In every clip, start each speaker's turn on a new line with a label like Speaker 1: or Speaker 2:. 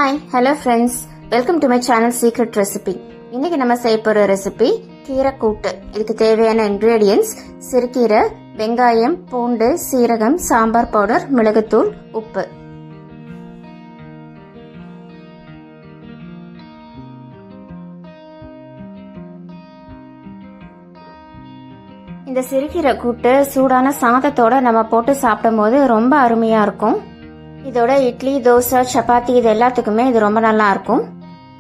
Speaker 1: Hi hello friends, welcome to my channel secret recipe. இன்னைக்கு நம்ம செய்ய போற ரெசிபி கீரை கூட்டு. இதுக்கு தேவையான இன்கிரீடியன்ஸ் சிறுகீரை, வெங்காயம், பூண்டு, சீரகம், சாம்பார் பவுடர், மிளகுத்தூள், உப்பு. இந்த சிறுகீரை கூட்டு சூடான சாதத்தோட நம்ம போட்டு சாப்பிடும் போது ரொம்ப அருமையா இருக்கும். இதோட இட்லி, தோசை, சப்பாத்தி இது எல்லாத்துக்குமே இது ரொம்ப நல்லா இருக்கும்.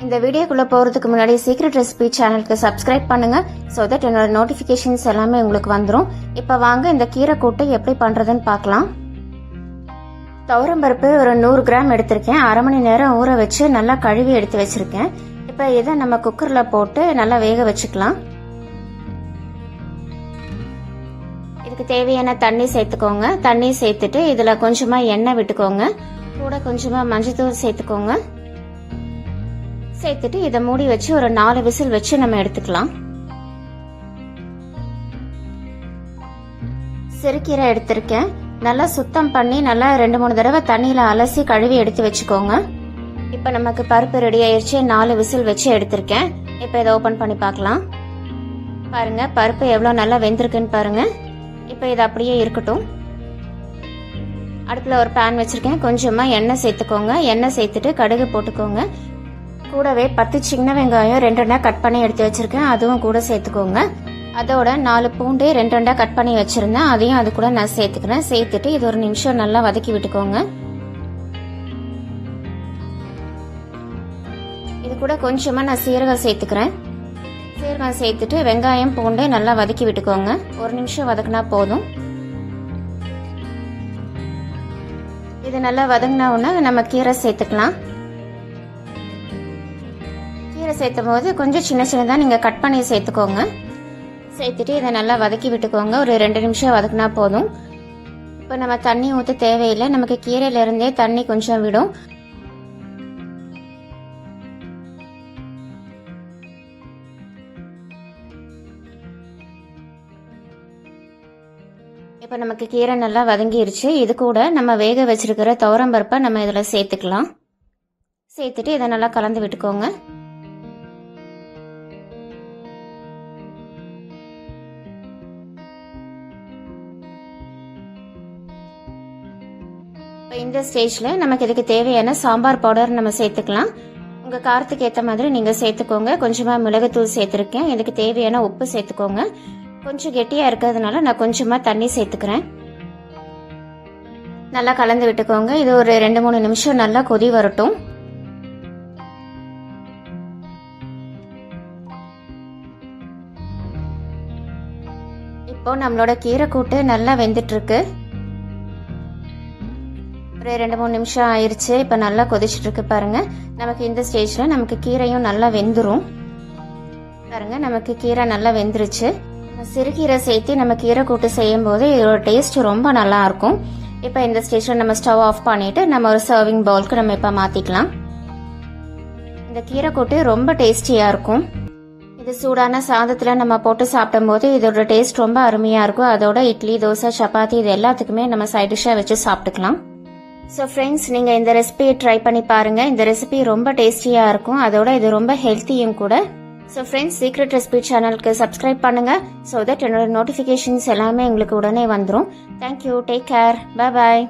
Speaker 1: இந்த வீடியோக்குள்ள போறதுக்கு முன்னாடி சீக்ரெட் ரெசிபி சேனலுக்கு சப்ஸ்கிரைப் பண்ணுங்க. ஸோ தட் என்னோட நோட்டிபிகேஷன்ஸ் எல்லாமே உங்களுக்கு வந்துடும். இப்ப வாங்க இந்த கீரை கூட்டு எப்படி பண்றதுன்னு பார்க்கலாம். துவரம்பருப்பு ஒரு 100 கிராம் எடுத்திருக்கேன். அரை மணி நேரம் ஊற வச்சு நல்லா கழுவி எடுத்து வச்சிருக்கேன். இப்ப இதை நம்ம குக்கர்ல போட்டு நல்லா வேக வச்சுக்கலாம். இதுக்கு தேவையான தண்ணி சேர்த்துக்கோங்க. தண்ணி சேர்த்துட்டு இதுல கொஞ்சமா எண்ணெய் விட்டுக்கோங்க. கூட கொஞ்சமா மஞ்சள்தூள் சேர்த்துக்கோங்க. சேர்த்துட்டு இதை மூடி வச்சு ஒரு 4 விசில் வச்சு நம்ம எடுத்துக்கலாம். சிறுகீரை எடுத்திருக்கேன். நல்லா சுத்தம் பண்ணி நல்லா 2-3 தடவை தண்ணியில அலசி கழுவி எடுத்து வச்சுக்கோங்க. இப்ப நமக்கு பருப்பு ரெடி ஆயிடுச்சு. 4 விசில் வச்சு எடுத்திருக்கேன். இப்ப இதை ஓபன் பண்ணி பார்க்கலாம். பாருங்க பருப்பு எவ்வளவு நல்லா வெந்திருக்குன்னு பாருங்க. இப்ப இது அப்படியே இருக்கட்டும். அடுப்புல ஒரு பேன் வச்சிருக்கேன். கொஞ்சமா எண்ணெய் சேர்த்துக்கோங்க. எண்ணெய் சேர்த்துட்டு கடுகு போட்டுக்கோங்க. கூடவே 10 சின்ன வெங்காயம் 2 கட் பண்ணி எடுத்து வச்சிருக்கேன். அதுவும் கூட சேர்த்துக்கோங்க. அதோட 4 பூண்டு 2 கட் பண்ணி வச்சிருந்தேன். அதையும் அது கூட நான் சேர்த்துக்கிறேன். சேர்த்துட்டு இது ஒரு நிமிஷம் நல்லா வதக்கி விட்டுக்கோங்க. இது கூட கொஞ்சமா நான் சீரகம் சேர்த்துக்கிறேன். சீரகம் சேர்த்துட்டு வெங்காயம், பூண்டு நல்லா வதக்கி விட்டுக்கோங்க. ஒரு நிமிஷம் வதக்கினா போதும். இது நல்லா வதங்கின உடனே நம்ம கீரை சேர்த்துக்கலாம். கீரை சேர்த்தும் போது கொஞ்சம் சின்ன சின்னதாக நீங்கள் கட் பண்ணி சேர்த்துக்கோங்க. சேர்த்துட்டு இதை நல்லா வதக்கி விட்டுக்கோங்க. ஒரு 2 நிமிஷம் வதக்கினா போதும். இப்போ நம்ம தண்ணி ஊற்ற தேவையில்லை. நமக்கு கீரையில இருந்தே தண்ணி கொஞ்சம் விடும். இப்போ நமக்கு கீரை நல்லா வதங்கிருச்சு. இது கூட நம்ம வேக வச்சிருக்கிற துவரம்பருப்பை நம்ம இதில் சேர்த்துக்கலாம். சேர்த்துட்டு இதை நல்லா கலந்து விட்டுக்கோங்க. இப்போ இந்த ஸ்டேஜில் நமக்கு இதுக்கு தேவையான சாம்பார் பவுடர் நம்ம சேர்த்துக்கலாம். உங்கள் காரத்துக்கு ஏற்ற மாதிரி நீங்கள் சேர்த்துக்கோங்க. கொஞ்சமாக மிளகுத்தூள் சேர்த்துருக்கேன். இதுக்கு தேவையான உப்பு சேர்த்துக்கோங்க. கொஞ்சம் கெட்டியா இருக்கிறதுனால நான் கொஞ்சமா தண்ணி சேர்த்துக்கிறேன். நல்லா கலந்து விட்டுக்கோங்க. இது ஒரு 2-3 நிமிஷம் நல்லா கொதி வரட்டும். இப்போ நம்மளோட கீரை கூட்டு நல்லா வெந்துட்டு இருக்கு. ஒரு 2-3 நிமிஷம் ஆயிருச்சு. இப்ப நல்லா கொதிச்சுட்டு இருக்கு பாருங்க. நமக்கு இந்த ஸ்டேஜ்ல நமக்கு கீரையும் நல்லா வெந்துரும். பாருங்க நமக்கு கீரை நல்லா வெந்துருச்சு. சிறுகீரை சேர்த்து நம்ம கீரை கூட்டு செய்யும் போது இதோட டேஸ்ட் ரொம்ப நல்லா இருக்கும். இப்போ இந்த ஸ்டேஜில் நம்ம ஸ்டவ் ஆஃப் பண்ணிட்டு நம்ம ஒரு சர்விங் பவுலுக்கு நம்ம இப்போ மாத்திக்கலாம். இந்த கீரை கூட்டு ரொம்ப டேஸ்டியா இருக்கும். இது சூடான சாதத்தில் நம்ம போட்டு சாப்பிடும் போது இதோட டேஸ்ட் ரொம்ப அருமையா இருக்கும். அதோட இட்லி, தோசை, சப்பாத்தி இது எல்லாத்துக்குமே நம்ம சைட் டிஷ்ஷா வச்சு சாப்பிட்டுக்கலாம். ஸோ ஃப்ரெண்ட்ஸ், நீங்க இந்த ரெசிபியை ட்ரை பண்ணி பாருங்க. இந்த ரெசிபி ரொம்ப டேஸ்டியா இருக்கும். அதோட இது ரொம்ப ஹெல்த்தியும் கூட. ஸோ ஃப்ரெண்ட்ஸ், சீக்ரெட் ரெசிபி சேனலுக்கு சப்ஸ்கிரைப் பண்ணுங்க. ஸோ தட் என்னோட நோட்டிஃபிகேஷன்ஸ் எல்லாமே உங்களுக்கு உடனே வந்துடும். Thank you. Take care. Bye bye.